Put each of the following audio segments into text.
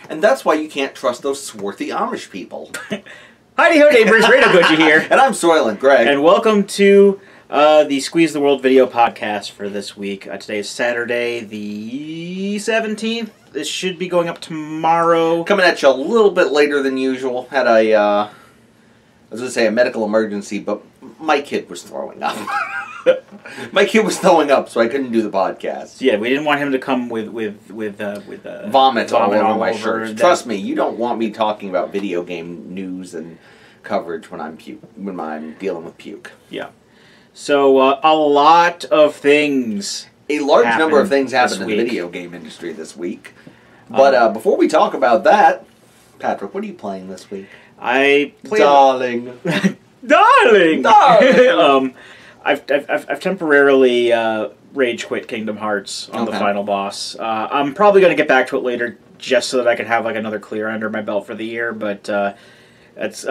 And that's why you can't trust those swarthy Amish people. Heidi-ho neighbors, Radio Goji here. And I'm Soylent Greg. And welcome to the Squeeze the World video podcast for this week. Today is Saturday the 17th. This should be going up tomorrow. Coming at you a little bit later than usual. Had I was going to say a medical emergency, but my kid was throwing up. My kid was throwing up, so I couldn't do the podcast. Yeah, we didn't want him to come with vomit all over my shirt. Trust me, you don't want me talking about video game news and coverage when I'm dealing with puke. Yeah. So a lot of things. A large number of things happened in the video game industry this week. But before we talk about that, Patrick, what are you playing this week? I played... Darling. Darling! Darling! I've temporarily rage quit Kingdom Hearts on the final boss. I'm probably going to get back to it later just so that I can have like another clear under my belt for the year, but that's...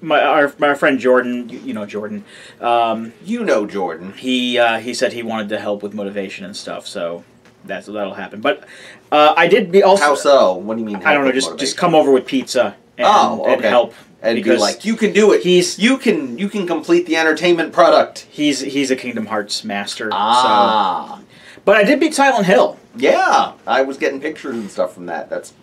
My friend Jordan, you know Jordan. You know Jordan. He said he wanted to help with motivation and stuff, so that'll happen. But I did be also... How so? What do you mean? I don't know. Just come over with pizza and help. And be like, you can do it. You can complete the entertainment product. He's a Kingdom Hearts master. Ah. So. But I did beat Silent Hill. Yeah, I was getting pictures and stuff from that. That's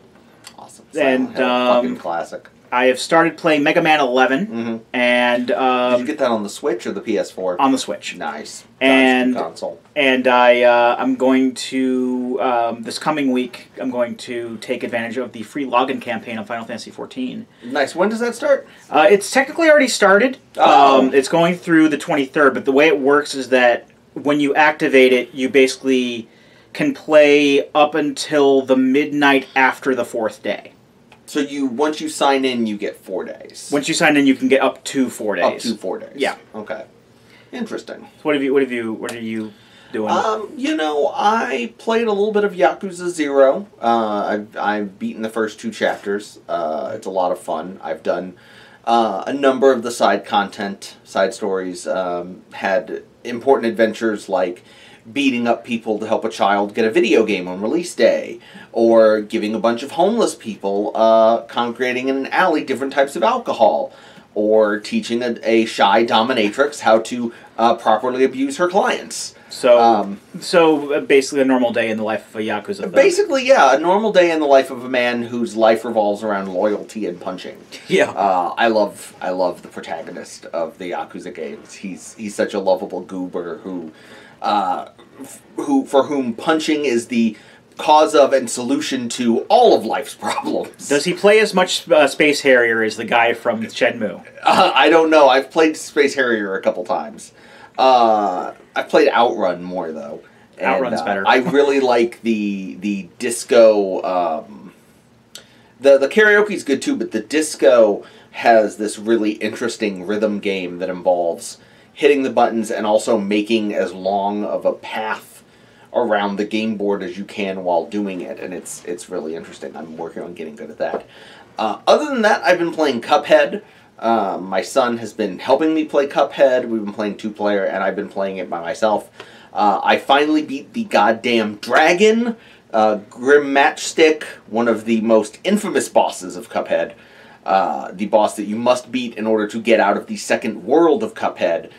awesome. Silent Hill, fucking classic. I have started playing Mega Man 11, and did you get that on the Switch or the PS4? On the Switch. Nice. And console. And I'm going to this coming week. I'm going to take advantage of the free login campaign on Final Fantasy XIV. Nice. When does that start? It's technically already started. Oh. It's going through the 23rd, but the way it works is that when you activate it, you basically can play up until the midnight after the 4th day. So once you sign in, you get 4 days. Once you sign in, you can get up to 4 days. Up to 4 days. Yeah. Okay. Interesting. So what are you doing? I played a little bit of Yakuza 0. I've beaten the first 2 chapters. It's a lot of fun. I've done a number of the side stories. Had important adventures like beating up people to help a child get a video game on release day, or giving a bunch of homeless people congregating in an alley different types of alcohol, or teaching a shy dominatrix how to properly abuse her clients. So basically a normal day in the life of a Yakuza. Basically, yeah, a normal day in the life of a man whose life revolves around loyalty and punching. Yeah. I love the protagonist of the Yakuza games. He's such a lovable goober for whom punching is the cause of and solution to all of life's problems. Does he play as much Space Harrier as the guy from Shenmue? I don't know. I've played Space Harrier a couple times. I've played Outrun more, though. Outrun's better. I really like the disco... The karaoke's good, too, but the disco has this really interesting rhythm game that involves hitting the buttons and also making as long of a path around the game board as you can while doing it, and it's really interesting. I'm working on getting good at that. Other than that, I've been playing Cuphead. My son has been helping me play Cuphead. We've been playing 2-player, and I've been playing it by myself. I finally beat the goddamn dragon, Grim Matchstick, one of the most infamous bosses of Cuphead. The boss that you must beat in order to get out of the second world of Cuphead.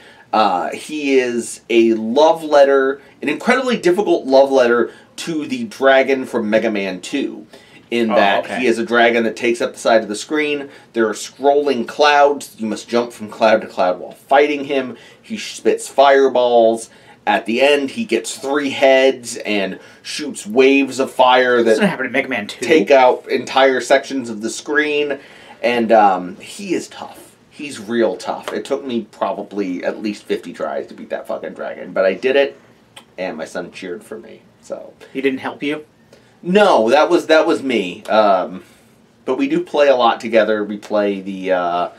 He is a love letter, an incredibly difficult love letter to the dragon from Mega Man 2. In that he is a dragon that takes up the side of the screen. There are scrolling clouds. You must jump from cloud to cloud while fighting him. He spits fireballs. At the end, he gets 3 heads and shoots waves of fire that doesn't happen in Mega Man 2. Take out entire sections of the screen. And he is tough. He's real tough. It took me probably at least 50 tries to beat that fucking dragon. But I did it, and my son cheered for me. So he didn't help you? No, that was me. But we do play a lot together. We play the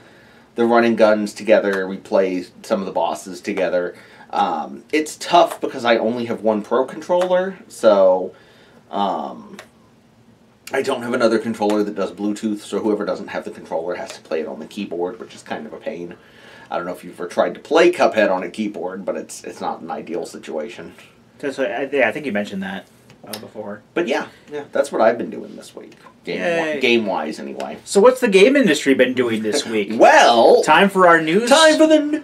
running guns together. We play some of the bosses together. It's tough because I only have one Pro controller, so I don't have another controller that does Bluetooth, so whoever doesn't have the controller has to play it on the keyboard, which is kind of a pain. I don't know if you've ever tried to play Cuphead on a keyboard, but it's not an ideal situation. Yeah, I think you mentioned that. before. But yeah, that's what I've been doing this week. Game-wise, anyway. So what's the game industry been doing this week? Well... Time for our news? Time for the...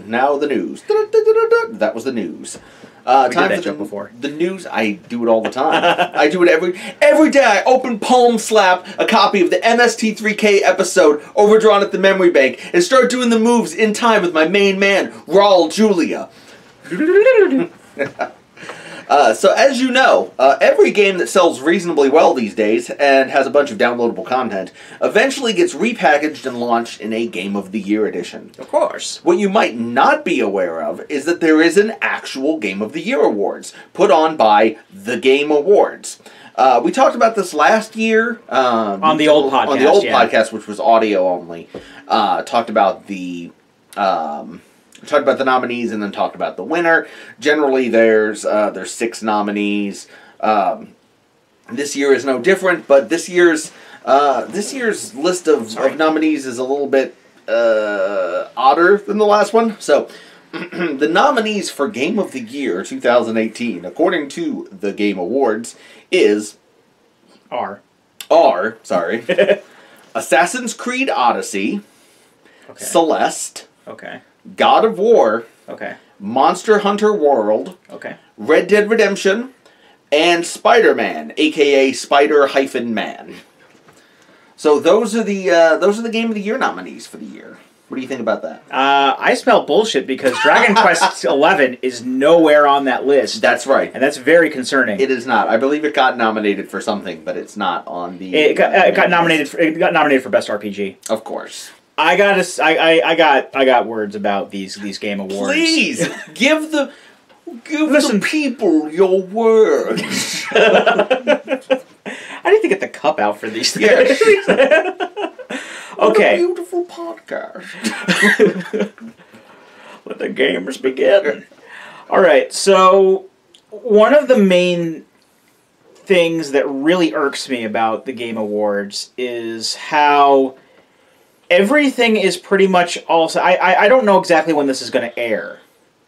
Now the news. That was the news. Time did that joke before. The news, I do it all the time. I do it every day. I open palm slap a copy of the MST3K episode overdrawn at the memory bank and start doing the moves in time with my main man, Raul Julia. So as you know, every game that sells reasonably well these days and has a bunch of downloadable content eventually gets repackaged and launched in a Game of the Year edition. Of course. What you might not be aware of is that there is an actual Game of the Year awards put on by The Game Awards. We talked about this last year. On the old podcast. On the old podcast, which was audio only. Talked about the... talked about the nominees and then talked about the winner. Generally, there's 6 nominees. This year is no different, but this year's list of nominees is a little bit odder than the last one. So, the nominees for Game of the Year 2018, according to the Game Awards, are Assassin's Creed Odyssey, okay. Celeste, okay. God of War, okay. Monster Hunter World, okay. Red Dead Redemption, and Spider-Man, aka Spider-Man. So those are the Game of the Year nominees for the year. What do you think about that? I smell bullshit because Dragon Quest XI is nowhere on that list. That's right, and that's very concerning. It is not. I believe it got nominated for something, but it's not on the. It got nominated for Best RPG. Of course. I got words about these Game Awards. Please give the people your words. I need to get the cup out for these things. Yes. Okay. What a beautiful podcast. Let the gamers begin. All right. So one of the main things that really irks me about the Game Awards is how everything is pretty much also... I don't know exactly when this is going to air.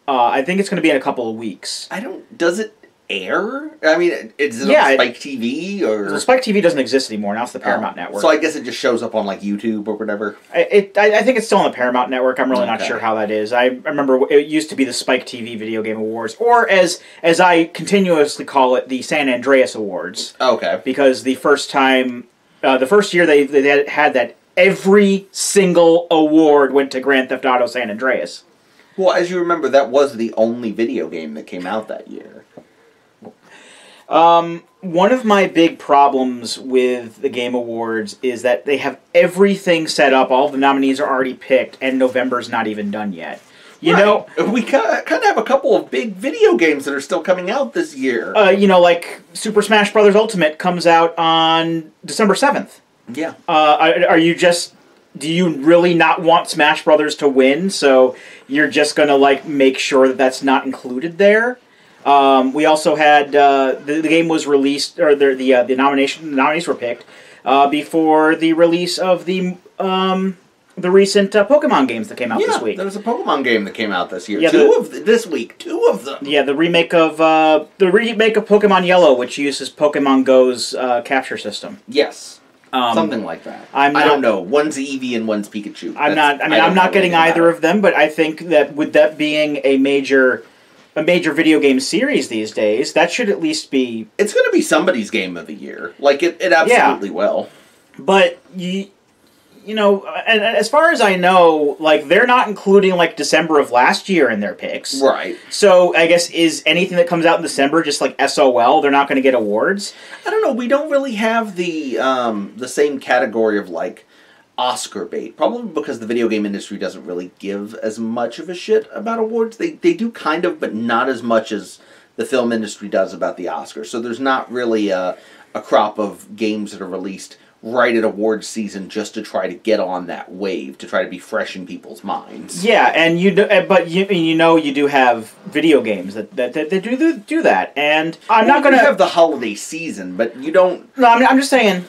I think it's going to be in a couple of weeks. Does it air? I mean, is it on Spike TV or... So Spike TV doesn't exist anymore. Now it's the Paramount Network. So I guess it just shows up on like YouTube or whatever. I think it's still on the Paramount Network. I'm really not sure how that is. I remember it used to be the Spike TV Video Game Awards, or as I continuously call it, the San Andreas Awards. Okay. Because the first year they had that, every single award went to Grand Theft Auto San Andreas. Well, as you remember, that was the only video game that came out that year. One of my big problems with the Game Awards is that they have everything set up, all the nominees are already picked, and November's not even done yet. You know, we kind of have a couple of big video games that are still coming out this year. Like Super Smash Bros. Ultimate comes out on December 7th. Yeah. Do you really not want Smash Brothers to win? So you're just gonna make sure that that's not included there. We also had the game was released, or the nominees were picked before the release of the recent Pokemon games that came out this week. There was a Pokemon game that came out this year. Yeah, this week, 2 of them. Yeah, the remake of Pokemon Yellow, which uses Pokemon Go's capture system. Yes. Something like that. I don't know. One's Eevee and one's Pikachu. I'm not getting either of them, but I think that with that being a major video game series these days, that should at least be... It's going to be somebody's Game of the Year. It absolutely will. But, and as far as I know, they're not including, December of last year in their picks. Right. So, I guess, is anything that comes out in December just SOL? They're not going to get awards? I don't know. We don't really have the same category of, Oscar bait. Probably because the video game industry doesn't really give as much of a shit about awards. They do kind of, but not as much as the film industry does about the Oscars. So there's not really a crop of games that are released right at awards season just to try to get on that wave, to try to be fresh in people's minds. Yeah, and you do have video games that do that. And I'm not going to have the holiday season, but you don't... No, I'm just saying...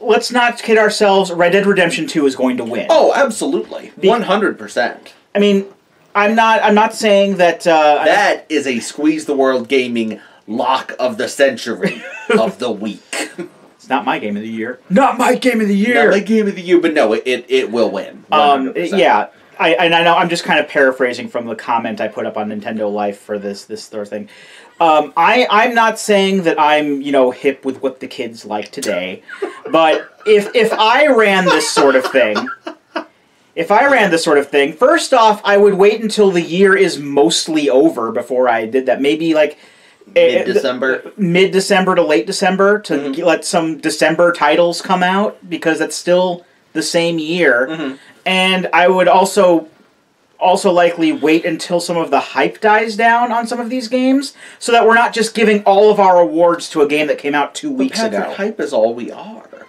Let's not kid ourselves. Red Dead Redemption 2 is going to win. Oh, absolutely. 100%. I mean, I'm not saying that. That is a Squeeze the World Gaming lock of the century of the week. It's not my game of the year. Not my game of the year. Not my game of the year, but no, it will win. 100%. Yeah. I know I'm just kind of paraphrasing from the comment I put up on Nintendo Life for this sort of thing. I'm not saying that I'm hip with what the kids like today, but if I ran this sort of thing, first off, I would wait until the year is mostly over before I did that. Maybe like mid-December to late December to let some December titles come out, because that's still the same year. And I would also likely wait until some of the hype dies down on some of these games, so that we're not just giving all of our awards to a game that came out 2 weeks ago. Hype is all we are.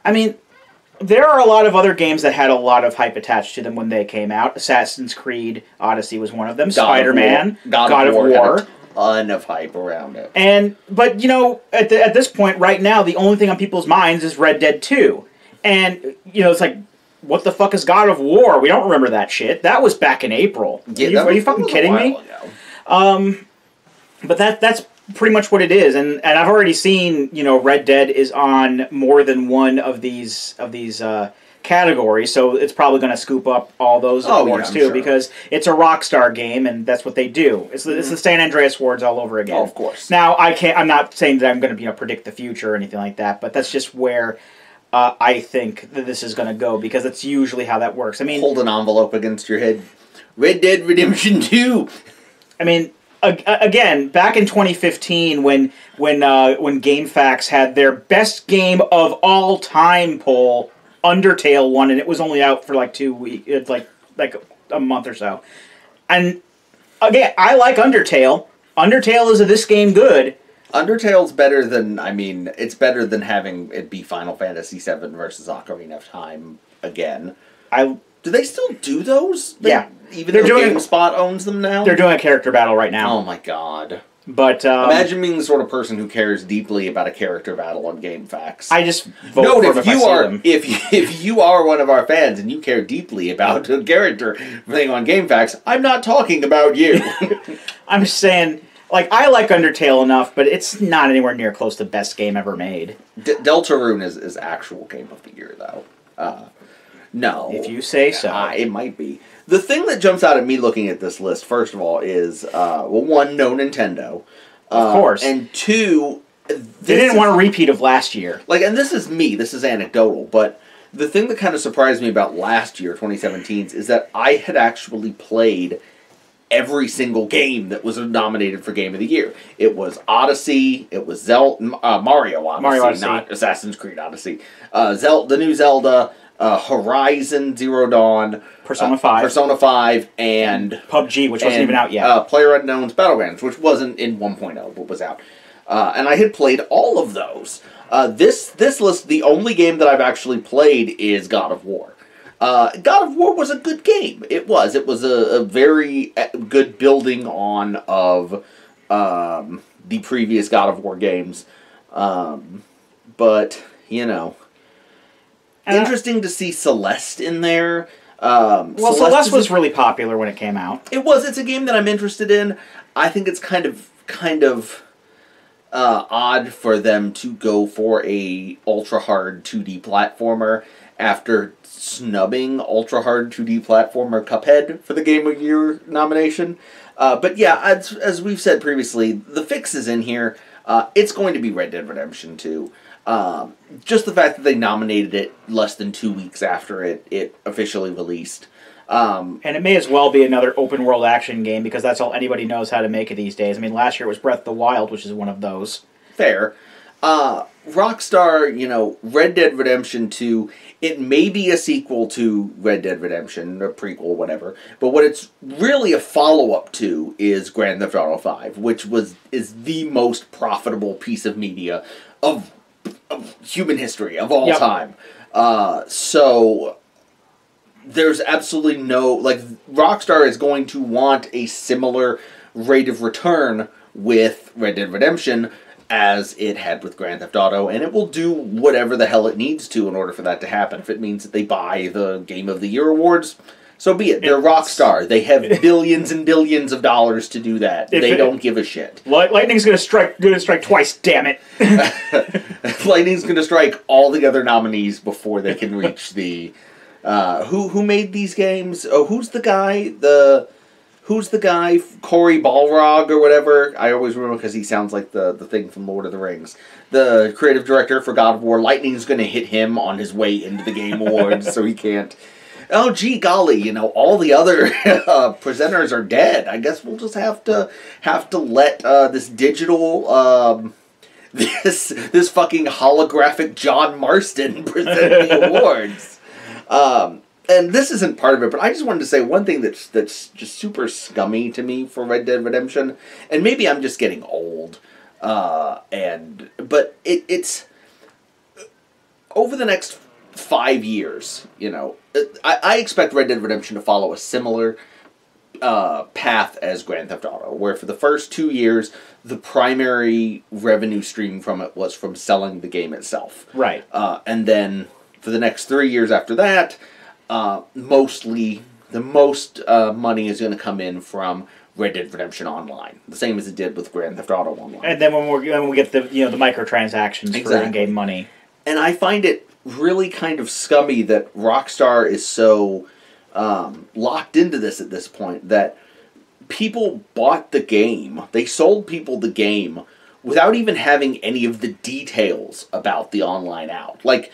I mean, there are a lot of other games that had a lot of hype attached to them when they came out. Assassin's Creed Odyssey was one of them. Spider-Man, God of War. Had a ton of hype around it. But at this point, right now, the only thing on people's minds is Red Dead 2. And, it's like, what the fuck is God of War? We don't remember that shit. That was back in April. Yeah, are you fucking kidding me? But that's pretty much what it is. And I've already seen, Red Dead is on more than one of these categories, so it's probably going to scoop up all those awards too, because it's a Rockstar game, and that's what they do. It's the San Andreas Awards all over again. Oh, of course. Now, I'm not saying that I'm going to predict the future or anything like that, but that's just where I think that this is going to go, because that's usually how that works. I mean, hold an envelope against your head. Red Dead Redemption 2. I mean, again, back in 2015, when GameFAQs had their best game of all time poll, Undertale won, and it was only out for like 2 weeks, it's like a month or so. And again, I like Undertale. Undertale is this game good. Undertale's better than, it's better than having it be Final Fantasy VII versus Ocarina of Time again. Do they still do those? Yeah. Even though GameSpot owns them now? They're doing a character battle right now. Oh my god. But imagine being the sort of person who cares deeply about a character battle on GameFAQs. I just vote for them if I see them. If you are one of our fans and you care deeply about a character thing on GameFAQs, I'm not talking about you. I'm just saying, I like Undertale enough, but it's not anywhere near close to best game ever made. Deltarune is actual game of the year, though. No. If you say so. It might be. The thing that jumps out at me looking at this list, first of all, is, one, no Nintendo. Of course. And two, they didn't want a repeat of last year. And this is me, this is anecdotal, but the thing that kind of surprised me about last year, 2017's, is that I had actually played every single game that was nominated for Game of the Year. It was Odyssey, it was Mario Odyssey, not Assassin's Creed Odyssey, the new Zelda, Horizon Zero Dawn, Persona 5, and PUBG, which wasn't even out yet. PlayerUnknown's Battlegrounds, which wasn't in 1.0, but was out. And I had played all of those. This list, the only game that I've actually played is God of War. God of War was a good game. It was a very good building on of the previous God of War games. But, interesting to see Celeste in there. Celeste was really popular when it came out. It was. It's a game that I'm interested in. I think it's kind of odd for them to go for a ultra-hard 2D platformer after snubbing ultra-hard 2D platformer Cuphead for the Game of the Year nomination. But yeah, as we've said previously, the fix is in here. It's going to be Red Dead Redemption 2. Just the fact that they nominated it less than 2 weeks after it officially released. And it may as well be another open-world action game, because that's all anybody knows how to make it these days. I mean, last year it was Breath of the Wild, which is one of those. Fair. Rockstar, Red Dead Redemption 2, it may be a sequel to Red Dead Redemption, or prequel, whatever, but what it's really a follow-up to is Grand Theft Auto 5, which is the most profitable piece of media of human history, of all time. So there's absolutely no, Rockstar is going to want a similar rate of return with Red Dead Redemption as it had with Grand Theft Auto, and it will do whatever the hell it needs to in order for that to happen. If it means that they buy the Game of the Year awards, So be it. They're Rockstar. They have billions and billions of dollars to do that. They don't give a shit. Lightning's going to strike twice. Damn it! Lightning's going to strike all the other nominees before they can reach the. Who made these games? Oh, who's the guy? Who's the guy? Cory Balrog or whatever. I always remember because he sounds like the thing from Lord of the Rings. The creative director for God of War. Lightning's going to hit him on his way into the Game Awards, so he can't. Oh, gee golly, all the other presenters are dead. I guess we'll just have to let this digital, this fucking holographic John Marston present the awards. And this isn't part of it, but I just wanted to say one thing that's just super scummy to me for Red Dead Redemption, and maybe I'm just getting old, but it's over the next 5 years, I expect Red Dead Redemption to follow a similar path as Grand Theft Auto, where for the first 2 years, the primary revenue stream from it was from selling the game itself. Right. And then for the next 3 years after that, mostly the most money is going to come in from Red Dead Redemption Online, the same as it did with Grand Theft Auto Online. And then when we get the microtransactions for in-game money. And I find it really kind of scummy that Rockstar is so locked into this at this point that people bought the game. They sold people the game without even having any of the details about the online out. Like,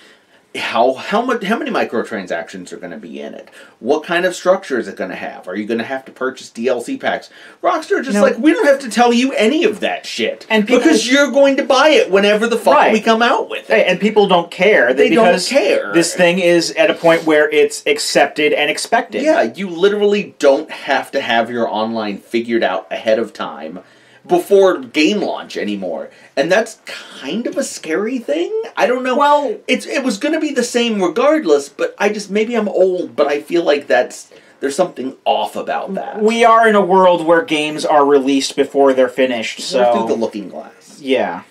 how many microtransactions are going to be in it? What kind of structure is it going to have? Are you going to have to purchase DLC packs? Rockstar just we don't have to tell you any of that shit. Because you're going to buy it whenever the fuck we come out with it. And people don't care. They don't care. This thing is at a point where it's accepted and expected. Yeah, you literally don't have to have your online figured out ahead of time before game launch anymore. And that's kind of a scary thing. I don't know. Well, it was going to be the same regardless, but maybe I'm old, but I feel like there's something off about that. We are in a world where games are released before they're finished, so through the looking glass. Yeah.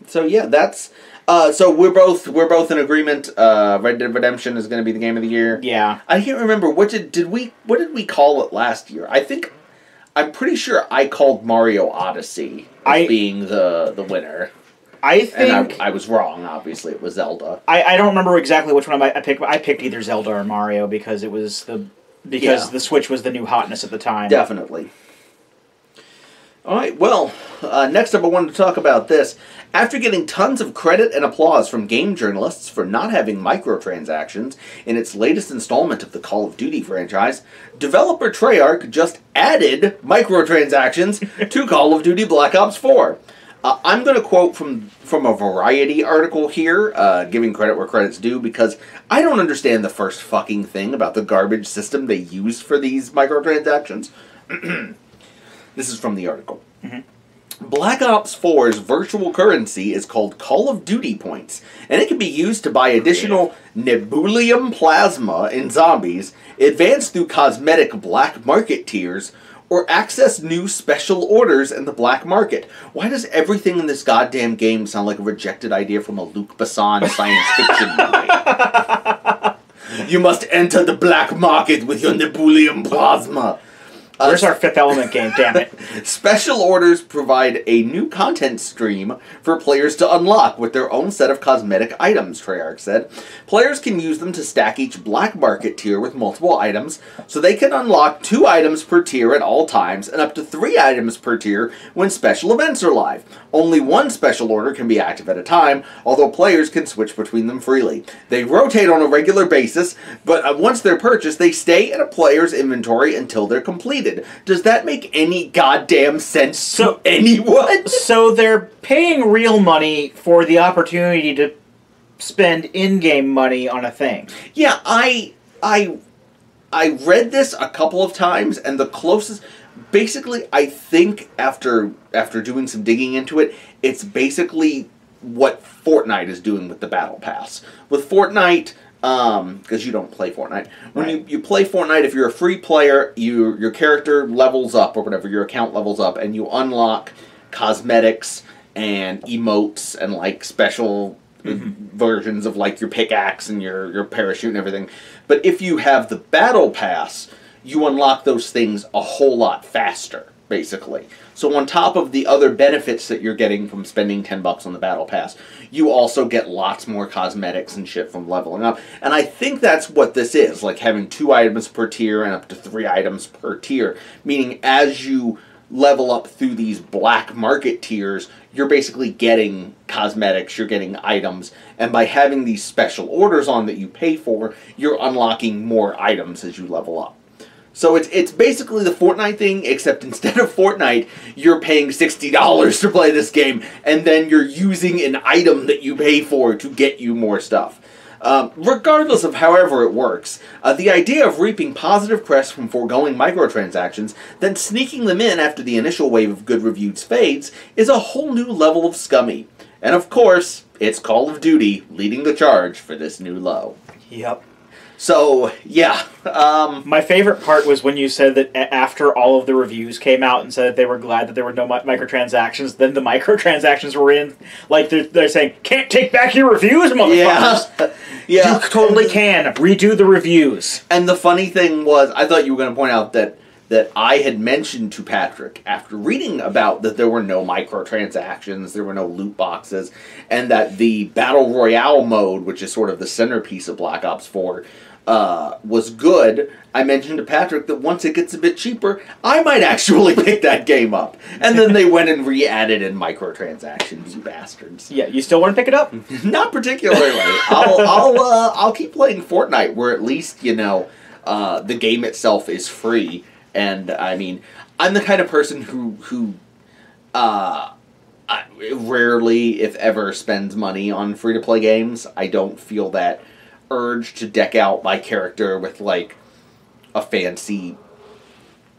So yeah, that's so we're both in agreement. Red Dead Redemption is going to be the game of the year. Yeah. I can't remember what did we call it last year? I'm pretty sure I called Mario Odyssey as being the winner. I think... And I was wrong, obviously. It was Zelda. I don't remember exactly which one I picked. I picked either Zelda or Mario because it was the Switch was the new hotness at the time. Definitely. All right, well, next up I wanted to talk about this. After getting tons of credit and applause from game journalists for not having microtransactions in its latest installment of the Call of Duty franchise, developer Treyarch just added microtransactions to Call of Duty Black Ops 4. I'm going to quote from a Variety article here, giving credit where credit's due, because I don't understand the first fucking thing about the garbage system they used for these microtransactions. This is from the article. Mm-hmm. Black Ops 4's virtual currency is called Call of Duty points, and it can be used to buy additional Nebulium plasma in zombies, advance through cosmetic black market tiers, or access new special orders in the black market. Why does everything in this goddamn game sound like a rejected idea from a Luc Besson science fiction movie? You must enter the black market with your Nebulium plasma. Where's our Fifth Element game, damn it? Special orders provide a new content stream for players to unlock with their own set of cosmetic items, Treyarch said. Players can use them to stack each black market tier with multiple items, so they can unlock 2 items per tier at all times and up to 3 items per tier when special events are live. Only 1 special order can be active at a time, although players can switch between them freely. They rotate on a regular basis, but once they're purchased, they stay in a player's inventory until they're completed. Does that make any goddamn sense to anyone? So they're paying real money for the opportunity to spend in-game money on a thing. Yeah, I read this a couple of times, and the closest... Basically, I think after doing some digging into it, it's basically what Fortnite is doing with the Battle Pass. With Fortnite... because you don't play Fortnite. When you play Fortnite, if you're a free player, your character levels up, or whatever, your account levels up, and you unlock cosmetics and emotes and, like, special versions of like your pickaxe and your parachute and everything. But if you have the battle pass, you unlock those things a whole lot faster, basically. So on top of the other benefits that you're getting from spending $10 on the battle pass, you also get lots more cosmetics and shit from leveling up. And I think that's what this is, like having 2 items per tier and up to 3 items per tier, meaning as you level up through these black market tiers, you're basically getting cosmetics, you're getting items, and by having these special orders on that you pay for, you're unlocking more items as you level up. So it's basically the Fortnite thing, except instead of Fortnite, you're paying $60 to play this game, and then you're using an item that you pay for to get you more stuff. Regardless of however it works, the idea of reaping positive press from foregoing microtransactions, then sneaking them in after the initial wave of good reviews fades, is a whole new level of scummy. And of course, it's Call of Duty leading the charge for this new low. Yep. So, yeah. My favorite part was when you said that after all of the reviews came out and said that they were glad that there were no microtransactions, then the microtransactions were in. Like, they're saying, can't take back your reviews, motherfuckers! Yeah. You totally can. Redo the reviews. And the funny thing was, I thought you were going to point out that I had mentioned to Patrick, after reading about that there were no microtransactions, there were no loot boxes, and that the Battle Royale mode, which is sort of the centerpiece of Black Ops 4, was good. I mentioned to Patrick that once it gets a bit cheaper, I might actually pick that game up. And then they went and re-added in microtransactions, you bastards. Yeah, you still want to pick it up? Not particularly. I'll keep playing Fortnite, where at least, you know, the game itself is free. And, I mean, I'm the kind of person who rarely, if ever, spends money on free-to-play games. I don't feel that urge to deck out my character with, like, a fancy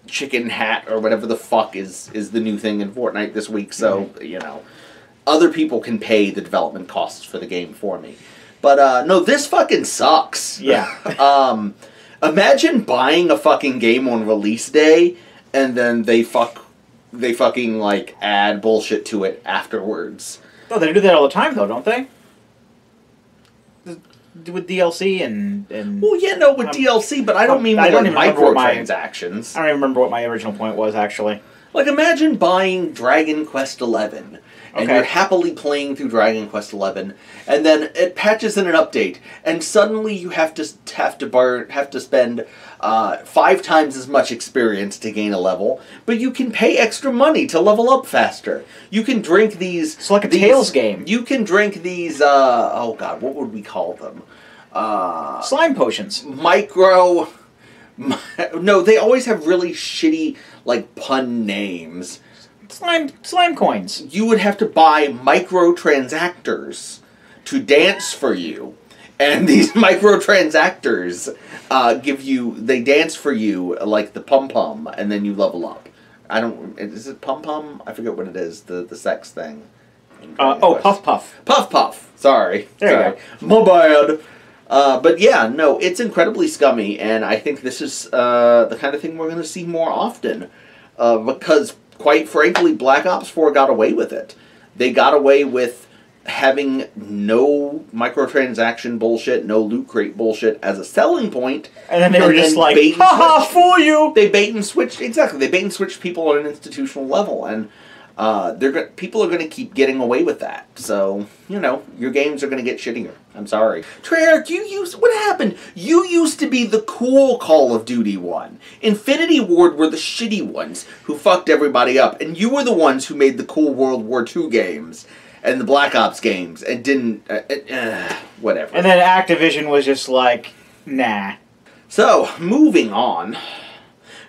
chicken hat or whatever the fuck is the new thing in Fortnite this week. So, you know, other people can pay the development costs for the game for me. But, no, this fucking sucks. Yeah. Imagine buying a fucking game on release day, and then they fucking, like, add bullshit to it afterwards. Oh, they do that all the time, though, don't they? With DLC and... Well, yeah, no, with DLC, but I don't mean with, like, microtransactions. I don't even remember what my original point was, actually. Like, imagine buying Dragon Quest XI, and you're happily playing through Dragon Quest XI, and then it patches in an update, and suddenly you have to spend 5 times as much experience to gain a level, but you can pay extra money to level up faster. You can drink these... It's like a Tales game. You can drink these, oh god, what would we call them? Slime potions. No, they always have really shitty, like, pun names. Slime coins. You would have to buy microtransactors to dance for you. And these microtransactors they dance for you like the pum-pum, and then you level up. Is it pum-pum? I forget what it is, the sex thing. Puff-puff. Puff-puff. Sorry. There you go. My bad. But yeah, no, it's incredibly scummy, and I think this is the kind of thing we're going to see more often. Because, quite frankly, Black Ops 4 got away with it. They got away with having no microtransaction bullshit, no loot crate bullshit as a selling point. And then they were just like, haha, fool you! They bait and switch, exactly, they bait and switch people on an institutional level, and people are going to keep getting away with that. So, you know, your games are going to get shittier. I'm sorry. Treyarch, what happened? You used to be the cool Call of Duty one. Infinity Ward were the shitty ones who fucked everybody up, and you were the ones who made the cool World War II games and the Black Ops games and didn't, whatever. And then Activision was just like, nah. So, moving on.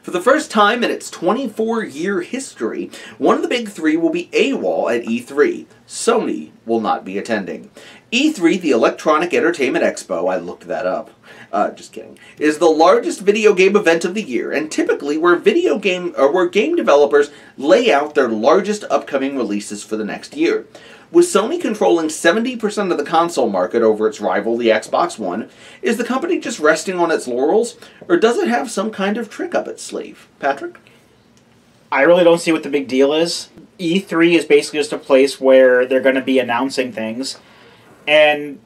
For the first time in its 24-year history, one of the big three will be AWOL at E3. Sony will not be attending. E3, the Electronic Entertainment Expo, I looked that up, just kidding, is the largest video game event of the year, and typically where game developers lay out their largest upcoming releases for the next year. With Sony controlling 70% of the console market over its rival, the Xbox One, is the company just resting on its laurels, or does it have some kind of trick up its sleeve? Patrick? I really don't see what the big deal is. E3 is basically just a place where they're going to be announcing things, And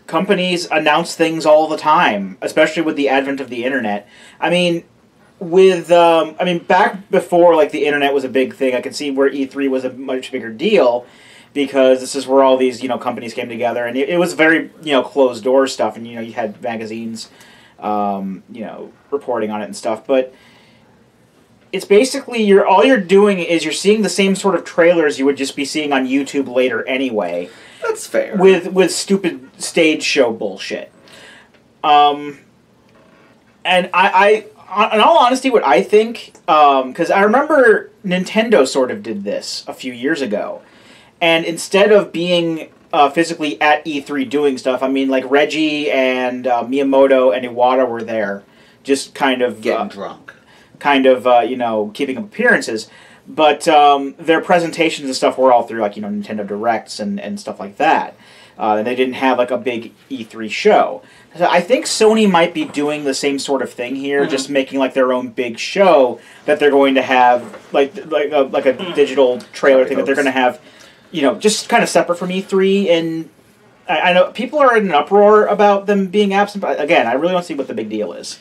companies announce things all the time, especially with the advent of the internet. I mean, back before like the internet was a big thing, I could see where E3 was a much bigger deal because this is where all these companies came together, and it was very closed door stuff, and you had magazines, reporting on it and stuff, but. It's basically all you're doing is you're seeing the same sort of trailers you would just be seeing on YouTube later anyway. That's fair. With stupid stage show bullshit. And I in all honesty, what I think, because I remember Nintendo sort of did this a few years ago, and instead of being physically at E3 doing stuff, I mean, like Reggie and Miyamoto and Iwata were there, just kind of getting drunk. Kind of, keeping up appearances. But their presentations and stuff were all through, like, Nintendo Directs and stuff like that. And they didn't have, like, a big E3 show. So I think Sony might be doing the same sort of thing here, just making, like, their own big show that they're going to have, like a digital trailer thing that they're going to have, just kind of separate from E3. And I know people are in an uproar about them being absent, but, again, I really want to see what the big deal is.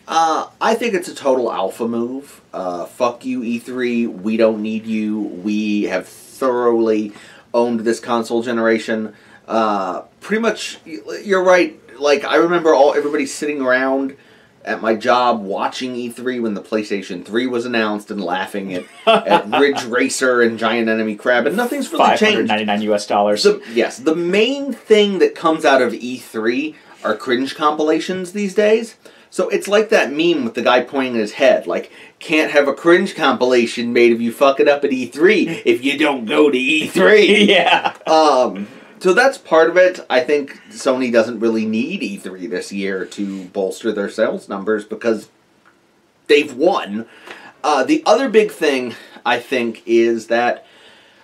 I think it's a total alpha move. Fuck you, E3. We don't need you. We have thoroughly owned this console generation. Pretty much, you're right. Like, I remember everybody sitting around at my job watching E3 when the PlayStation 3 was announced and laughing at Ridge Racer and Giant Enemy Crab, and nothing's really changed. $599. Yes, the main thing that comes out of E3 are cringe compilations these days. So it's like that meme with the guy pointing at his head, like, can't have a cringe compilation made of you fucking up at E3 if you don't go to E3. Yeah. So that's part of it. I think Sony doesn't really need E3 this year to bolster their sales numbers because they've won. The other big thing, I think, is that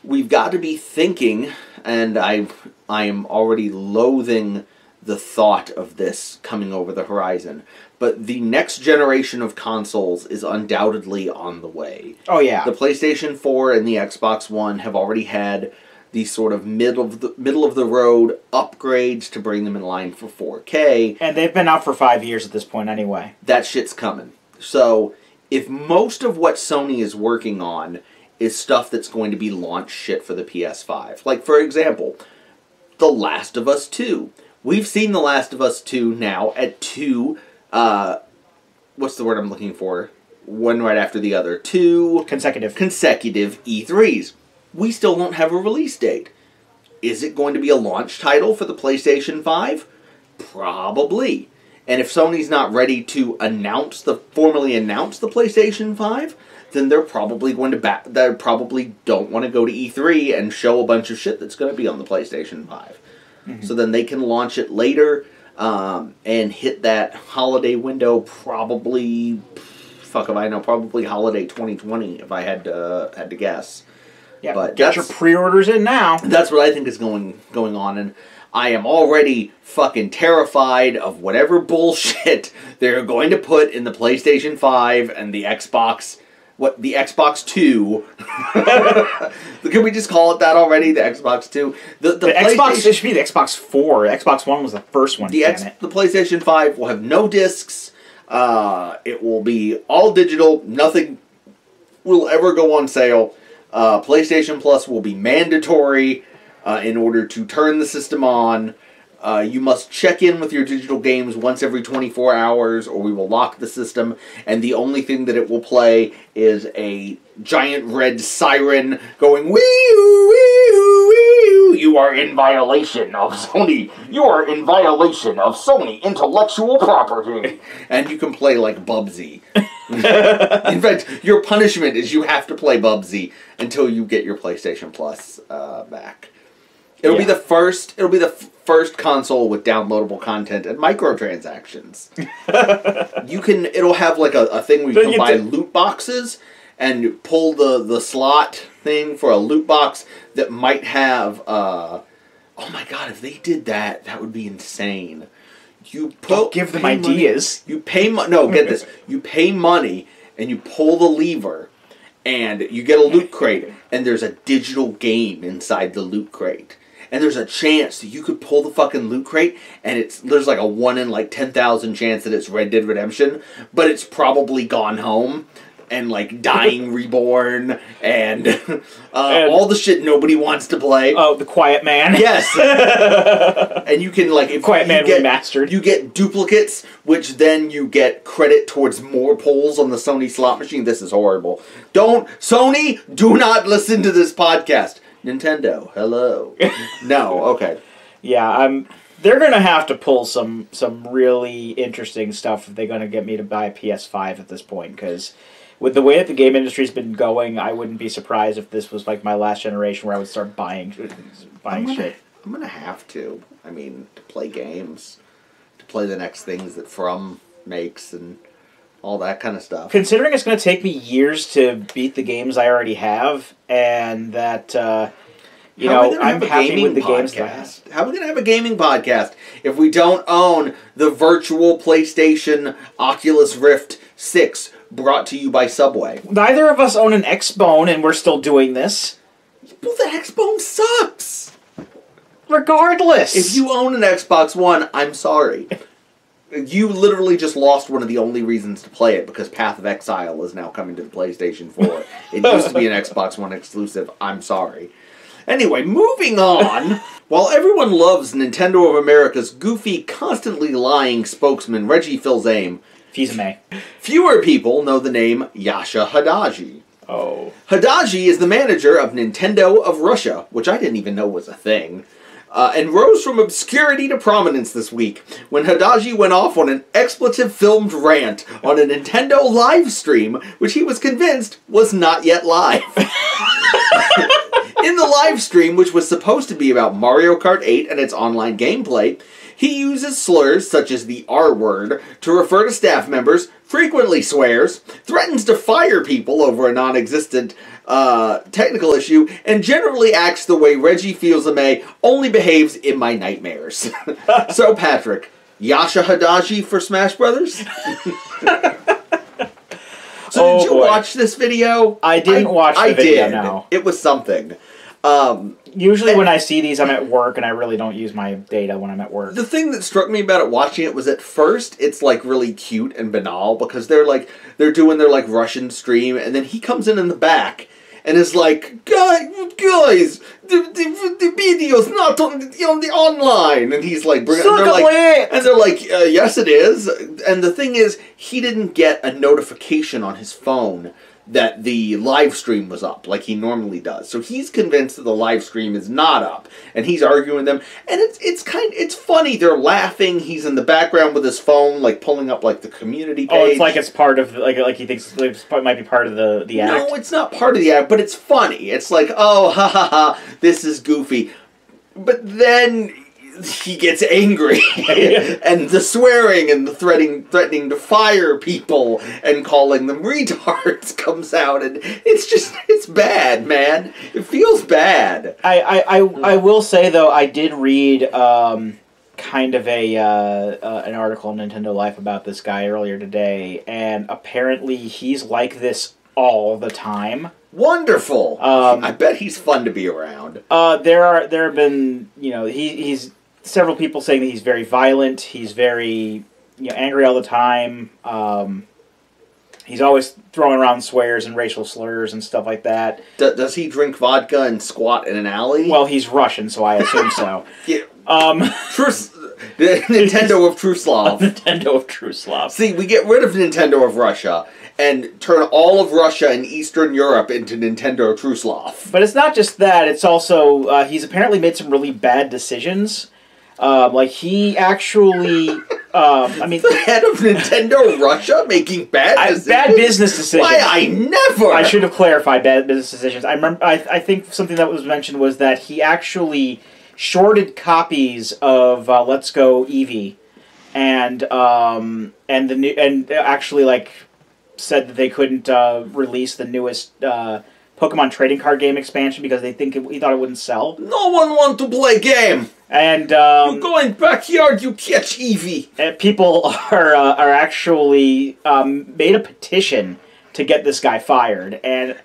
we've got to be thinking, and I am already loathing the thought of this coming over the horizon, but the next generation of consoles is undoubtedly on the way. Oh, yeah. The PlayStation 4 and the Xbox One have already had these sort of middle of the road upgrades to bring them in line for 4K. And they've been out for 5 years at this point anyway. That shit's coming. So, if most of what Sony is working on is stuff that's going to be launch shit for the PS5. Like, for example, The Last of Us 2. We've seen The Last of Us 2 now at two... what's the word I'm looking for? One right after the other. Two consecutive E3s. We still don't have a release date. Is it going to be a launch title for the PlayStation 5? Probably. And if Sony's not ready to formally announce the PlayStation 5, then they're probably going to they probably don't want to go to E3 and show a bunch of shit that's going to be on the PlayStation 5. Mm-hmm. So then they can launch it later. And hit that holiday window probably, fuck if I know, probably holiday 2020 if I had to guess. Yeah, but get your pre-orders in now. That's what I think is going on, and I am already fucking terrified of whatever bullshit they're going to put in the PlayStation 5 and the Xbox. The Xbox 2. Can we just call it that already? The Xbox 2. The Xbox, it should be the Xbox 4. The Xbox One was the first one. The PlayStation 5 will have no discs. It will be all digital. Nothing will ever go on sale. PlayStation Plus will be mandatory in order to turn the system on. You must check in with your digital games once every 24 hours or we will lock the system, and the only thing that it will play is a giant red siren going wee-oo, wee-oo, wee-oo. You are in violation of Sony. You are in violation of Sony intellectual property. And you can play like Bubsy. In fact, your punishment is you have to play Bubsy until you get your PlayStation Plus back. It'll be the first console with downloadable content and microtransactions. It'll have like a thing where you can buy loot boxes and pull the slot thing for a loot box that might have oh my god, if they did that, that would be insane. Don't give them ideas. You pay get this. You pay money and you pull the lever and you get a loot crate and there's a digital game inside the loot crate. and there's a chance that you could pull the fucking loot crate, and there's like a 1 in like 10,000 chance that it's Red Dead Redemption, but it's probably gone home. And, like, Dying Reborn, and all the shit nobody wants to play. Oh, The Quiet Man. Yes! And you can, like... If Quiet Man Remastered. You get duplicates, which then you get credit towards more pulls on the Sony slot machine. This is horrible. Sony, do not listen to this podcast. Nintendo, hello. No, okay. Yeah, they're going to have to pull some really interesting stuff if they're going to get me to buy a PS5 at this point, because... With the way that the game industry's been going, I wouldn't be surprised if this was like my last generation where I would start buying shit. I'm gonna have to. I mean, to play games, to play the next things that From makes, and all that kind of stuff. Considering it's going to take me years to beat the games I already have, and that I'm happy with the games that I have. How are we gonna have a gaming podcast if we don't own the virtual PlayStation Oculus Rift 6? Brought to you by Subway. Neither of us own an Xbone, and we're still doing this. Well, the Xbone sucks! Regardless! If you own an Xbox One, I'm sorry. You literally just lost one of the only reasons to play it, because Path of Exile is now coming to the PlayStation 4. It used to be an Xbox One exclusive. I'm sorry. Anyway, moving on. While everyone loves Nintendo of America's goofy, constantly lying spokesman, Reggie Fils-Aime, fewer people know the name Yasha Haddaji. Oh. Haddaji is the manager of Nintendo of Russia, which I didn't even know was a thing, and rose from obscurity to prominence this week when Haddaji went off on an expletive-filmed rant on a Nintendo live stream, which he was convinced was not yet live. In the live stream, which was supposed to be about Mario Kart 8 and its online gameplay, he uses slurs such as the R word to refer to staff members, frequently swears, threatens to fire people over a non-existent technical issue, and generally acts the way Reggie Fils-Aime only behaves in my nightmares. So, Patrick, Yasha Haddaji for Smash Brothers? So did you watch this video? I didn't watch the video, no. It was something. Usually when I see these, I'm at work, and I really don't use my data when I'm at work. The thing that struck me about it watching it was at first it's like really cute and banal because they're doing their like Russian stream, and then he comes in the back and is like, guys, the video's not on the online, and he's like, they're like, yes it is, and the thing is, he didn't get a notification on his phone that the live stream was up, like he normally does. So he's convinced that the live stream is not up, and he's arguing them, and it's funny. They're laughing. He's in the background with his phone, like pulling up like the community page. Oh, it's like it's part of like he thinks it might be part of the act. No, it's not part of the act, but it's funny. It's like, oh, ha ha ha, this is goofy. But then he gets angry, and the swearing and the threatening to fire people and calling them retards comes out, and it's bad, man. It feels bad. I will say though, I did read kind of an article on Nintendo Life about this guy earlier today, and apparently he's like this all the time. Wonderful. I bet he's fun to be around. There have been, he's several people saying that he's very violent. He's very, angry all the time. He's always throwing around swears and racial slurs and stuff like that. Does he drink vodka and squat in an alley? Well, he's Russian, so I assume so. Yeah. Nintendo of Truslav. Nintendo of Truslav. See, we get rid of Nintendo of Russia and turn all of Russia and Eastern Europe into Nintendo of Truslav. But it's not just that. It's also, he's apparently made some really bad decisions. He actually, the head of Nintendo Russia making bad decisions? Bad business decisions. Why, I never! I should have clarified bad business decisions. I remember, I think something that was mentioned was that he actually shorted copies of Let's Go Eevee, and actually said that they couldn't release the newest Pokemon trading card game expansion because he thought it wouldn't sell. No one want to play game. And you go in backyard, you catch Eevee. People are actually made a petition to get this guy fired. And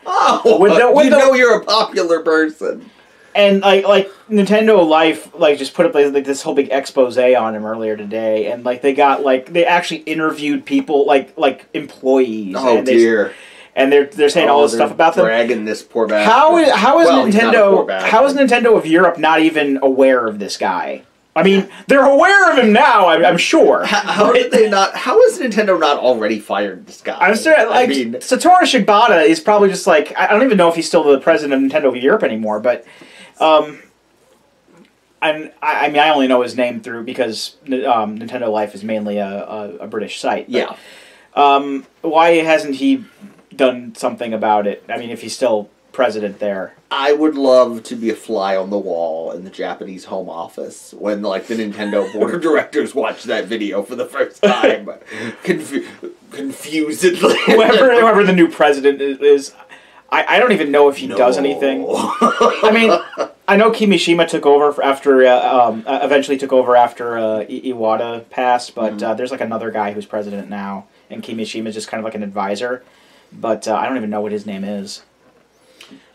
you're a popular person. And like Nintendo Life just put up like this whole big expose on him earlier today, and like they actually interviewed people like employees. Oh and dear. And they're saying all this stuff about them. Dragging this poor bastard. How is Nintendo of Europe not even aware of this guy? I mean, they're aware of him now. I'm sure. How did they not? How has Nintendo not already fired this guy? I'm sorry, Satoru Shibata is probably just like, I don't even know if he's still the president of Nintendo of Europe anymore. But, I mean, I only know his name because Nintendo Life is mainly a British site. But, yeah. Why hasn't he done something about it? I mean, if he's still president there. I would love to be a fly on the wall in the Japanese Home Office when, like, the Nintendo board of directors watch that video for the first time, confusedly. Whoever the new president is, I don't even know if he does anything. I mean, I know Kimishima took over after, eventually took over after Iwata passed, but there's like another guy who's president now, and Kimishima is just kind of like an advisor, but I don't even know what his name is.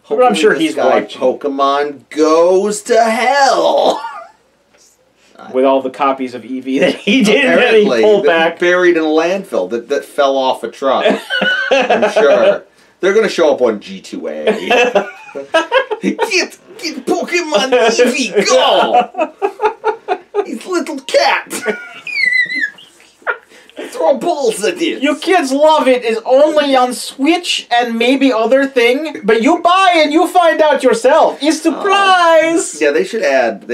But I'm sure he's watching. Pokemon goes to hell with all the copies of Eevee that he did that he pulled back, buried in a landfill that fell off a truck. I'm sure they're going to show up on G2A. Get Pokemon Eevee, go! He's little cat. Throw balls at it. You kids love it. It's only on Switch and maybe other thing, but you buy and you find out yourself. It's surprise. Yeah, they should add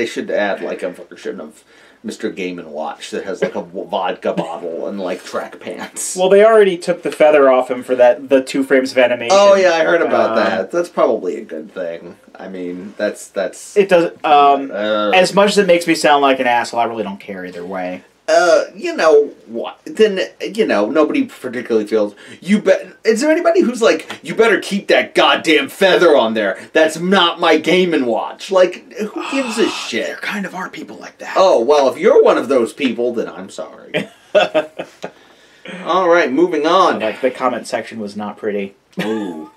like a version of Mr. Game & Watch that has like a vodka bottle and like track pants. Well, they already took the feather off him for the 2 frames of animation. Oh yeah, I heard about that. That's probably a good thing. I mean, that's it does. As much as it makes me sound like an asshole, I really don't care either way. You know what? Then nobody particularly feels you bet. Is there anybody who's like, you better keep that goddamn feather on there? That's not my Game & Watch. Like, who gives a shit? There kind of are people like that. Oh well, if you're one of those people, then I'm sorry. All right, moving on. Like the comment section was not pretty. Ooh.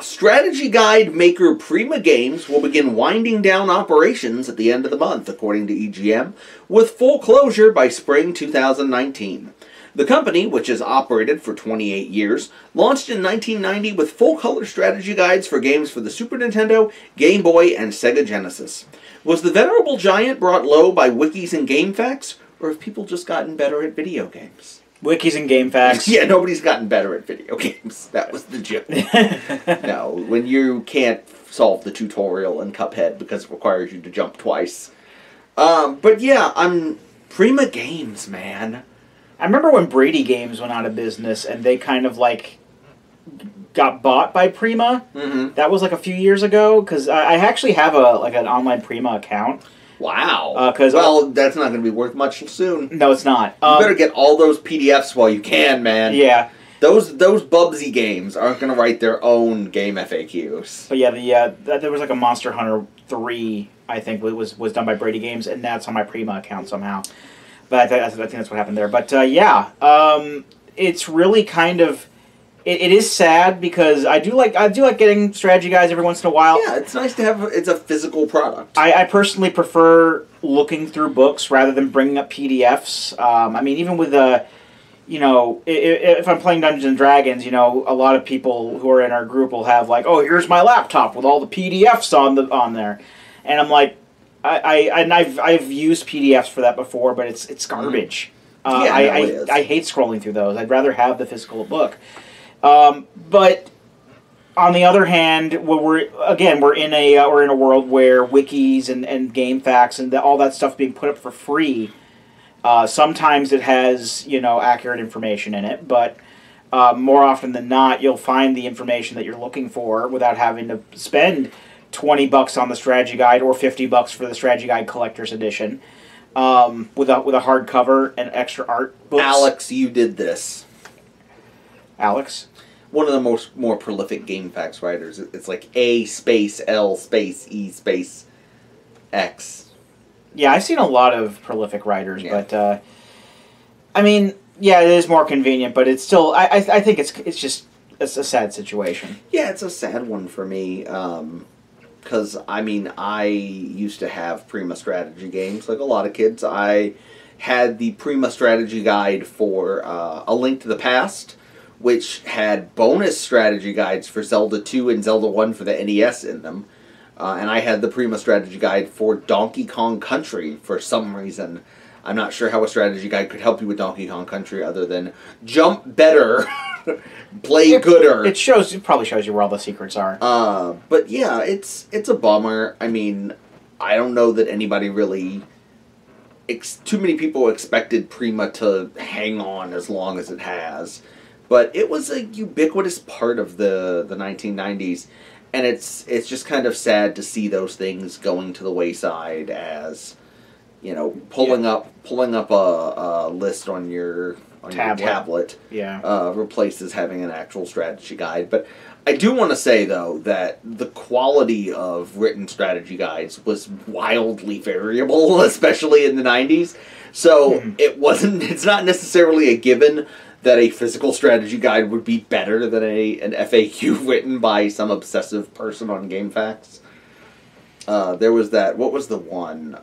Strategy guide maker Prima Games will begin winding down operations at the end of the month, according to EGM, with full closure by spring 2019. The company, which has operated for 28 years, launched in 1990 with full-color strategy guides for games for the Super Nintendo, Game Boy, and Sega Genesis. Was the venerable giant brought low by wikis and GameFAQs, or have people just gotten better at video games? Wikis and GameFAQs. Yeah, nobody's gotten better at video games. That was the joke. No, when you can't solve the tutorial in Cuphead because it requires you to jump twice. But yeah, Prima Games, man. I remember when Brady Games went out of business and they kind of like got bought by Prima. Mm-hmm. That was like a few years ago because I actually have an online Prima account. Wow. Well, that's not going to be worth much soon. No, it's not. You better get all those PDFs while you can, man. Yeah. Those Bubsy games aren't going to write their own game FAQs. But yeah, there was like a Monster Hunter 3, I think, was done by Brady Games, and that's on my Prima account somehow. But I think that's what happened there. But yeah, it's really kind of... It is sad because I do like getting strategy guides every once in a while. Yeah, it's nice to have. It's a physical product. I personally prefer looking through books rather than bringing up PDFs. I mean, even with if I'm playing Dungeons and Dragons, a lot of people who are in our group will have like, oh, here's my laptop with all the PDFs on there, and I'm like, I've used PDFs for that before, but it's garbage. I hate scrolling through those. I'd rather have the physical book. But on the other hand, we're in a world where wikis and GameFAQs and all that stuff being put up for free. Sometimes it has accurate information in it, but more often than not, you'll find the information that you're looking for without having to spend $20 on the strategy guide or $50 for the strategy guide collector's edition with a hardcover and extra art books. Alex, you did this. Alex? One of the more prolific GameFAQs writers. It's like A space L space E space X. Yeah, I've seen a lot of prolific writers, but I mean, yeah, it is more convenient, but it's still. I think it's a sad situation. Yeah, it's a sad one for me. because, I mean, I used to have Prima strategy games, like a lot of kids. I had the Prima strategy guide for A Link to the Past, which had bonus strategy guides for Zelda 2 and Zelda 1 for the NES in them. And I had the Prima strategy guide for Donkey Kong Country for some reason. I'm not sure how a strategy guide could help you with Donkey Kong Country other than jump better, play gooder. It probably shows you where all the secrets are. But yeah, it's a bummer. I mean, I don't know that anybody really... too many people expected Prima to hang on as long as it has. But it was a ubiquitous part of the 1990s. And it's just kind of sad to see those things going to the wayside as... You know, pulling up a list on your tablet replaces having an actual strategy guide. But I do want to say, though, that the quality of written strategy guides was wildly variable, especially in the 90s. So it's not necessarily a given that a physical strategy guide would be better than an FAQ written by some obsessive person on GameFAQs. There was that, what was the one?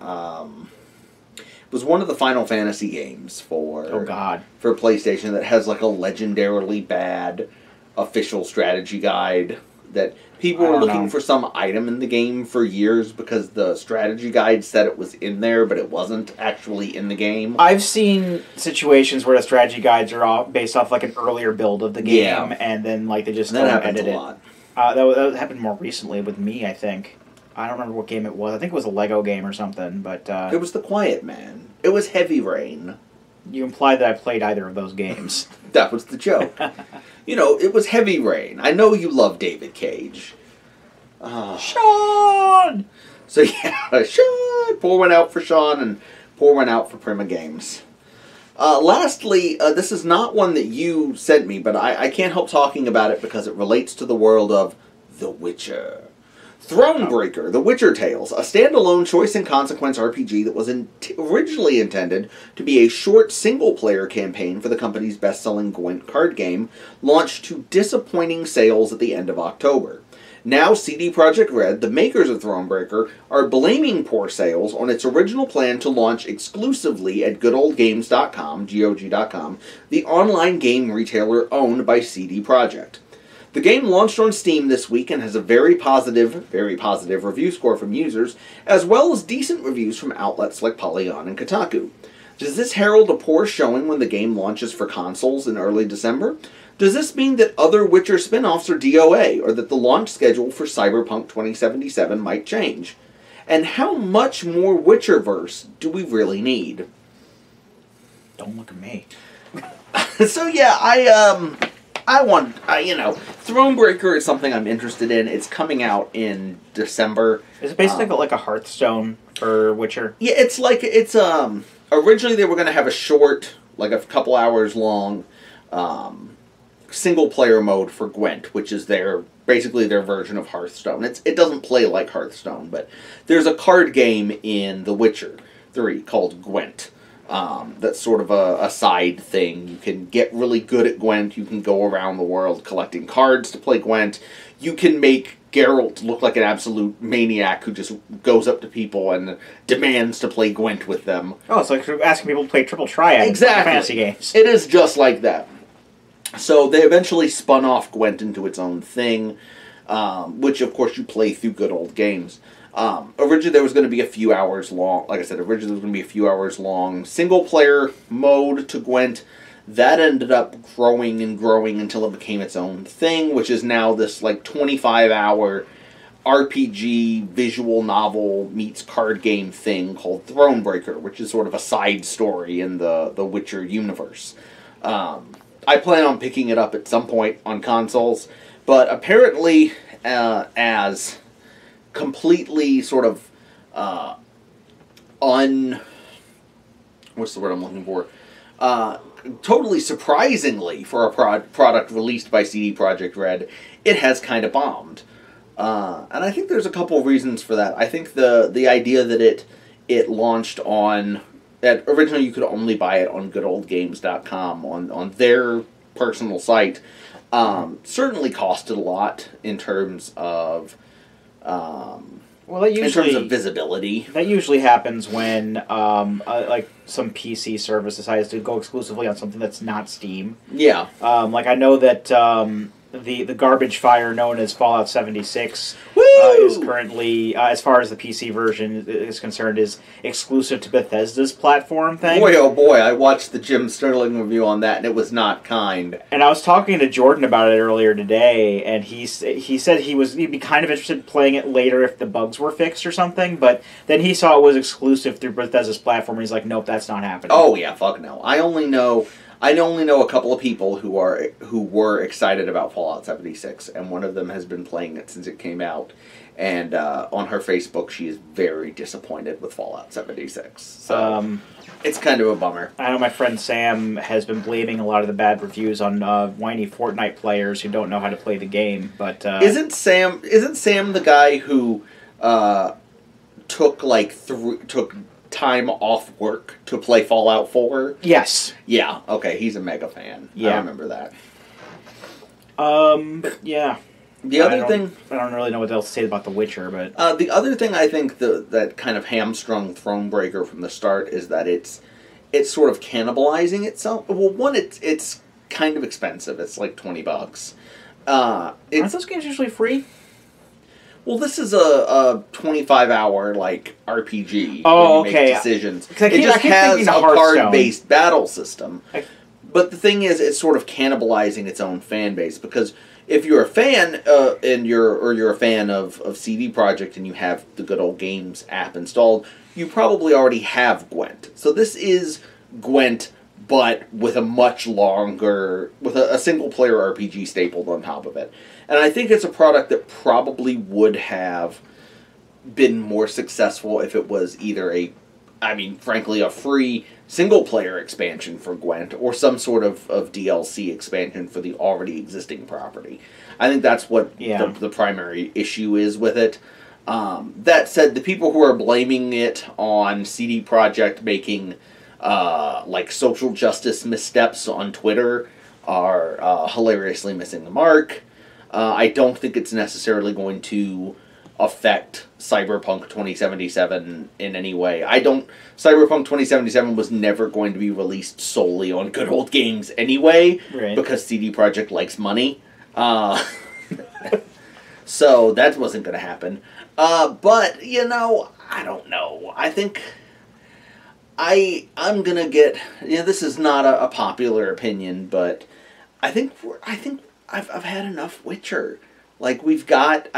It was one of the Final Fantasy games for PlayStation that has like a legendarily bad official strategy guide that people were looking for some item in the game for years because the strategy guide said it was in there, but it wasn't actually in the game. I've seen situations where the strategy guides are based off like an earlier build of the game, and then like they just edit it. That happened more recently with me, I think. I don't remember what game it was. I think it was a Lego game or something, but... it was The Quiet Man. It was Heavy Rain. You implied that I played either of those games. That was the joke. You know, it was Heavy Rain. I know you love David Cage. Sean! So yeah, Sean! Pour one out for Sean and pour one out for Prima Games. Lastly, this is not one that you sent me, but I can't help talking about it because it relates to the world of The Witcher. Thronebreaker, The Witcher Tales, a standalone choice and consequence RPG that was originally intended to be a short single-player campaign for the company's best-selling Gwent card game, launched to disappointing sales at the end of October. Now CD Projekt Red, the makers of Thronebreaker, are blaming poor sales on its original plan to launch exclusively at goodoldgames.com, GOG.com, the online game retailer owned by CD Projekt. The game launched on Steam this week and has a very positive review score from users, as well as decent reviews from outlets like Polygon and Kotaku. Does this herald a poor showing when the game launches for consoles in early December? Does this mean that other Witcher spin-offs are DOA, or that the launch schedule for Cyberpunk 2077 might change? And how much more Witcherverse do we really need? Don't look at me. So yeah, Thronebreaker is something I'm interested in. It's coming out in December. Is it basically like a Hearthstone for Witcher? Yeah, it's originally they were going to have a short, like a couple hours long, single player mode for Gwent, which is basically their version of Hearthstone. It doesn't play like Hearthstone, but there's a card game in The Witcher 3 called Gwent. That's sort of a side thing. You can get really good at Gwent. You can go around the world collecting cards to play Gwent. You can make Geralt look like an absolute maniac who just goes up to people and demands to play Gwent with them. Oh, it's like asking people to play Triple Triad in fantasy games. It is just like that. So they eventually spun off Gwent into its own thing, which of course you play through good old games. Originally there was going to be a few hours long, like I said, originally there was going to be a few hours long single-player mode to Gwent. That ended up growing and growing until it became its own thing, which is now this, like, 25-hour RPG visual novel meets card game thing called Thronebreaker, which is sort of a side story in the Witcher universe. I plan on picking it up at some point on consoles, but apparently as completely sort of what's the word I'm looking for? Totally surprisingly for a product released by CD Projekt Red, it has kind of bombed. And I think there's a couple of reasons for that. I think the idea that it launched on... that originally you could only buy it on goodoldgames.com on their personal site, certainly costed a lot in terms of Well, that usually, in terms of visibility. That usually happens when like some PC service decides to go exclusively on something that's not Steam. Yeah. Like I know that the garbage fire known as Fallout 76 is currently, as far as the PC version is concerned, is exclusive to Bethesda's platform thing. Boy, oh boy, I watched the Jim Sterling review on that, and it was not kind. And I was talking to Jordan about it earlier today, and he said he'd be kind of interested in playing it later if the bugs were fixed or something, but then he saw it was exclusive through Bethesda's platform, and he's like, nope, that's not happening. Oh yeah, fuck no. I only know a couple of people who were excited about Fallout 76, and one of them has been playing it since it came out. And on her Facebook, she is very disappointed with Fallout 76. So it's kind of a bummer. I know my friend Sam has been blaming a lot of the bad reviews on whiny Fortnite players who don't know how to play the game. But isn't Sam the guy who took time off work to play Fallout 4? Yes. Yeah. Okay. He's a mega fan. Yeah. I remember that. Yeah. The other thing... I don't really know what else to say about The Witcher, but... the other thing I think that kind of hamstrung Thronebreaker from the start is that it's sort of cannibalizing itself. Well, one, it's kind of expensive. It's like $20. Aren't those games usually free? Well, this is a 25-hour like RPG. Oh, where you okay. make decisions. It just has a card-based battle system. But the thing is, it's sort of cannibalizing its own fan base, because if you're a fan and you're a fan of CD Projekt and you have the Good Old Games app installed, you probably already have Gwent. So this is Gwent, but with a much longer, with a single-player RPG stapled on top of it. And I think it's a product that probably would have been more successful if it was either frankly, a free single-player expansion for Gwent or some sort of DLC expansion for the already existing property. I think that's what the primary issue is with it. That said, the people who are blaming it on CD Projekt making social justice missteps on Twitter are hilariously missing the mark. I don't think it's necessarily going to affect Cyberpunk 2077 in any way. Cyberpunk 2077 was never going to be released solely on Good Old Games anyway, right, because CD Projekt likes money. So that wasn't going to happen. But, I don't know. I think I'm going to get... this is not a popular opinion, but I think I've had enough Witcher. I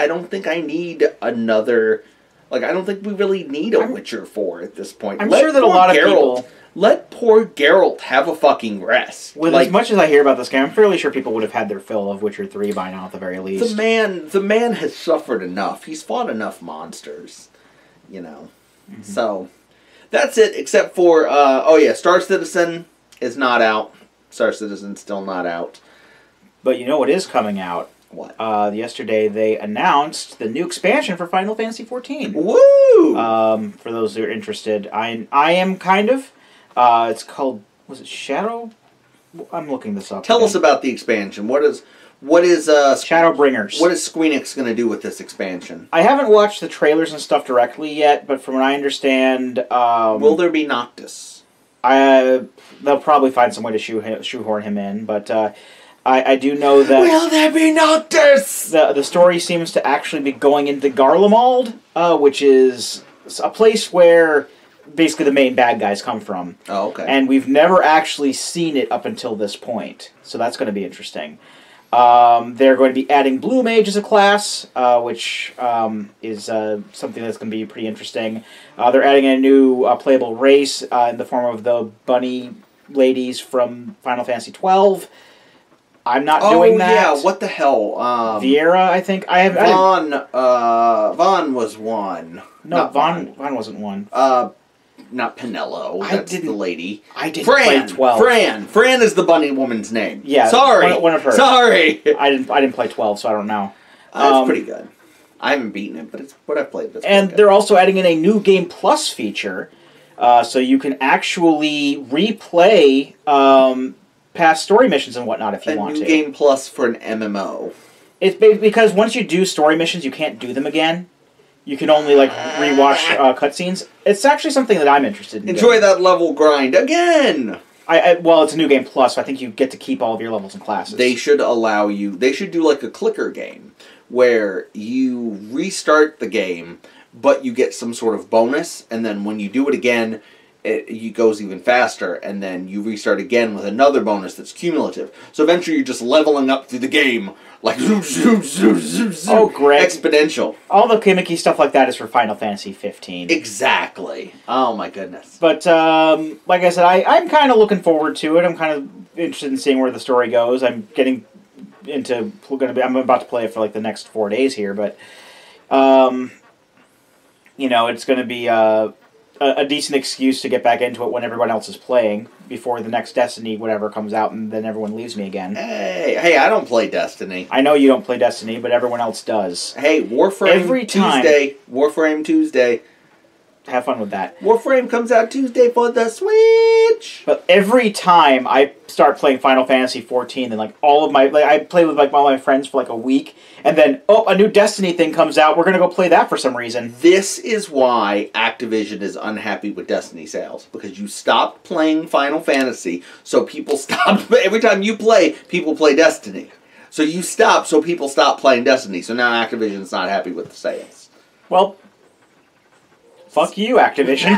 don't think I need another... I don't think we really need a Witcher 4 at this point. I'm sure that a lot of people... Let poor Geralt have a fucking rest. With as much as I hear about this game, I'm fairly sure people would have had their fill of Witcher 3 by now, at the very least. The man has suffered enough. He's fought enough monsters. Mm-hmm. So, that's it, except for... Star Citizen is not out. Star Citizen's still not out. But you know what is coming out? What? Yesterday they announced the new expansion for Final Fantasy XIV. Woo! For those who are interested, I am kind of. It's called, was it Shadow? I'm looking this up. Tell us about the expansion. What is Shadowbringers? What is Squeenix going to do with this expansion? I haven't watched the trailers and stuff directly yet, but from what I understand, will there be Noctis? They'll probably find some way to shoehorn him in, but. I do know that... Will there be Noctis? The story seems to actually be going into Garlemald, which is a place where basically the main bad guys come from. Oh, okay. And we've never actually seen it up until this point, so that's going to be interesting. They're going to be adding Blue Mage as a class, which is something that's going to be pretty interesting. They're adding a new playable race in the form of the bunny ladies from Final Fantasy XII. I'm not doing that. Oh, yeah, what the hell? Viera, I think. Vaughn was one. No, Vaughn wasn't one. Not Pinello. That's the lady. I didn't play 12. Fran is the bunny woman's name. Yeah, sorry. One of her. Sorry. I didn't play 12, so I don't know. That's pretty good. I haven't beaten it, but it's what I've played. And they're also adding in a new Game Plus feature, so you can actually replay past story missions and whatnot if you want to. A new Game Plus for an MMO. It's because once you do story missions, you can't do them again. you can only like rewatch cutscenes. It's actually something that I'm interested in. Enjoy that level grind again. Well, it's a new game plus, so I think you get to keep all of your levels and classes. They should allow you. They should do like a clicker game where you restart the game, but you get some sort of bonus, and then when you do it again, it goes even faster, and then you restart again with another bonus that's cumulative. So eventually you're just leveling up through the game, like zoom, zoom, zoom, zoom, zoom, oh, great. exponential. All the gimmicky stuff like that is for Final Fantasy XV. Exactly. Oh my goodness. But, like I said, I'm kind of looking forward to it. I'm kind of interested in seeing where the story goes. I'm getting into... I'm about to play it for like the next 4 days here, but... you know, it's going to be... a decent excuse to get back into it when everyone else is playing before the next Destiny whatever comes out and then everyone leaves me again. Hey, I don't play Destiny. I know you don't play Destiny, but everyone else does. Hey, Warframe Tuesday. Warframe Tuesday. Have fun with that. Warframe comes out Tuesday for the Switch. But every time I start playing Final Fantasy XIV, and like all of my, like I play with like all my friends for like a week, and then a new Destiny thing comes out. We're gonna go play that for some reason. This is why Activision is unhappy with Destiny sales, because you stopped playing Final Fantasy, so people stopped. Every time you play, people play Destiny. So you stop, so people stop playing Destiny. So now Activision's not happy with the sales. Well. Fuck you, Activision.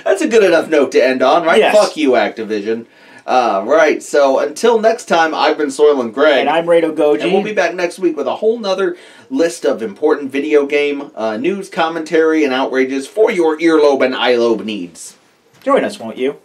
That's a good enough note to end on, right? Yes. Fuck you, Activision. Right, so until next time, I've been Soylent Greg. And I'm Rado Goji. And we'll be back next week with a whole nother list of important video game news, commentary, and outrages for your earlobe and eyelobe needs. Join us, won't you?